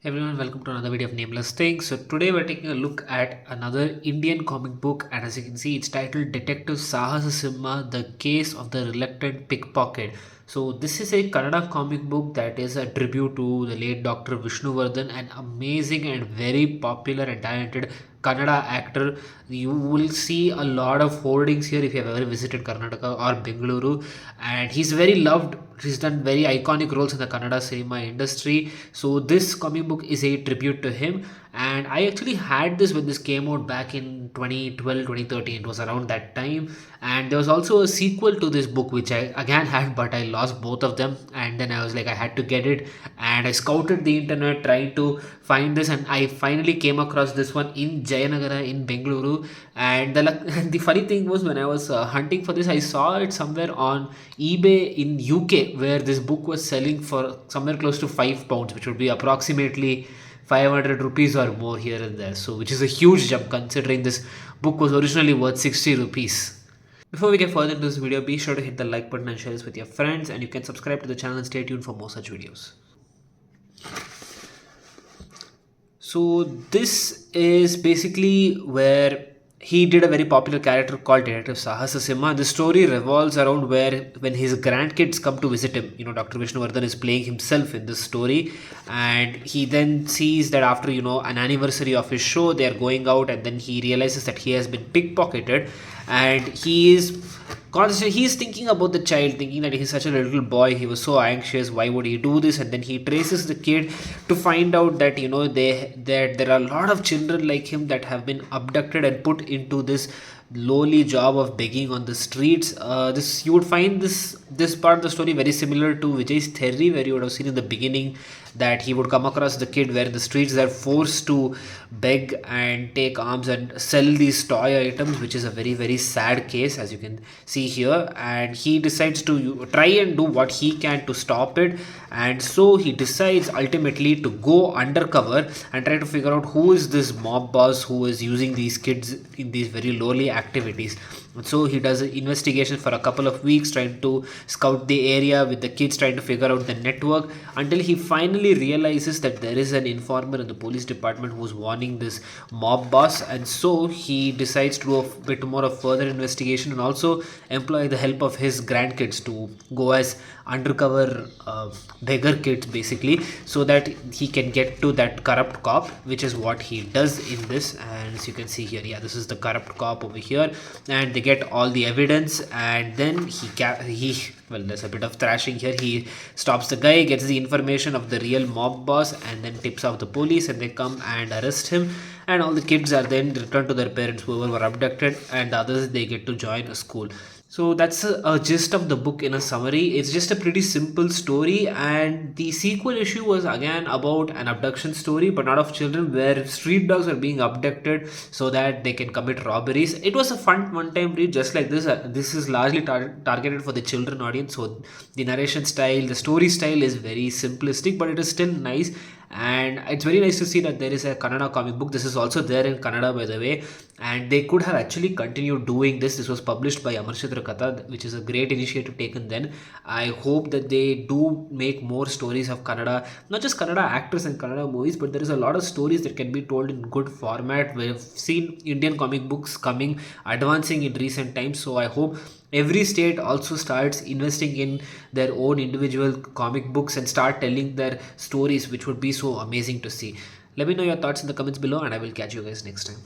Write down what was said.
Everyone, welcome to another video of Nameless Things. So today we're taking a look at another Indian comic book, and as you can see, it's titled Detective Sahasasimha, The Case of the Reluctant Pickpocket. So this is a Kannada comic book that is a tribute to the late Dr. Vishnuvardhan, an amazing and very popular and talented Kannada actor. You will see a lot of hoardings here if you have ever visited Karnataka or Bengaluru, and he's very loved. He's done very iconic roles in the Kannada cinema industry. So this comic book is a tribute to him, and I actually had this when this came out back in 2012 2013. It was around that time, and there was also a sequel to this book which I again had, but I lost both of them, and then I was like, I had to get it, and I scouted the internet trying to find this, and I finally came across this one in Jayanagara in Bengaluru. And the funny thing was, when I was hunting for this, I saw it somewhere on eBay in UK, where this book was selling for somewhere close to £5, which would be approximately 500 rupees or more here and there. So which is a huge jump considering this book was originally worth 60 rupees. Before we get further into this video, be sure to hit the like button and share this with your friends, and you can subscribe to the channel and stay tuned for more such videos. So this is basically where he did a very popular character called Detective Sahasasimha. The story revolves around where when his grandkids come to visit him, Dr. Vishnuvardhan is playing himself in this story, and he then sees that after an anniversary of his show, they are going out, and then he realizes that he has been pickpocketed, and he's thinking about the child, thinking that he's such a little boy, he was so anxious, why would he do this? And then he traces the kid to find out that there are a lot of children like him that have been abducted and put into this lowly job of begging on the streets. This you would find this part of the story very similar to Vijay's theory, where you would have seen in the beginning that he would come across the kid where the streets they're forced to beg and take alms and sell these toy items, which is a very very sad case, as you can see here. And he decides to try and do what he can to stop it, and so he decides ultimately to go undercover and try to figure out who is this mob boss who is using these kids in these very lowly activities. And so he does an investigation for a couple of weeks, trying to scout the area with the kids, trying to figure out the network, until he finally realizes that there is an informer in the police department who's warning this mob boss. And so he decides to do a bit more of further investigation and also employ the help of his grandkids to go as undercover beggar kids, basically, so that he can get to that corrupt cop, which is what he does in this. And as you can see here, yeah, this is the corrupt cop over here, and they get all the evidence, and then there's a bit of thrashing here. He stops the guy, gets the information of the real mob boss, and then tips off the police, and they come and arrest him. And all the kids are then returned to their parents, whoever were abducted, and the others, they get to join a school. So that's a gist of the book in a summary. It's just a pretty simple story, and the sequel issue was again about an abduction story, but not of children, where street dogs are being abducted so that they can commit robberies. It was a fun one-time read, just like this. This is largely targeted for the children audience, so the narration style, the story style is very simplistic, but it is still nice. And it's very nice to see that there is a Kannada comic book. This is also there in Kannada, by the way, and they could have actually continued doing this. This was published by Amar Chitra Katha, which is a great initiative taken then. I hope that they do make more stories of Kannada, not just Kannada actors and Kannada movies, but there is a lot of stories that can be told in good format. We've seen Indian comic books advancing in recent times, so I hope every state also starts investing in their own individual comic books and start telling their stories, which would be so amazing to see. Let me know your thoughts in the comments below, and I will catch you guys next time.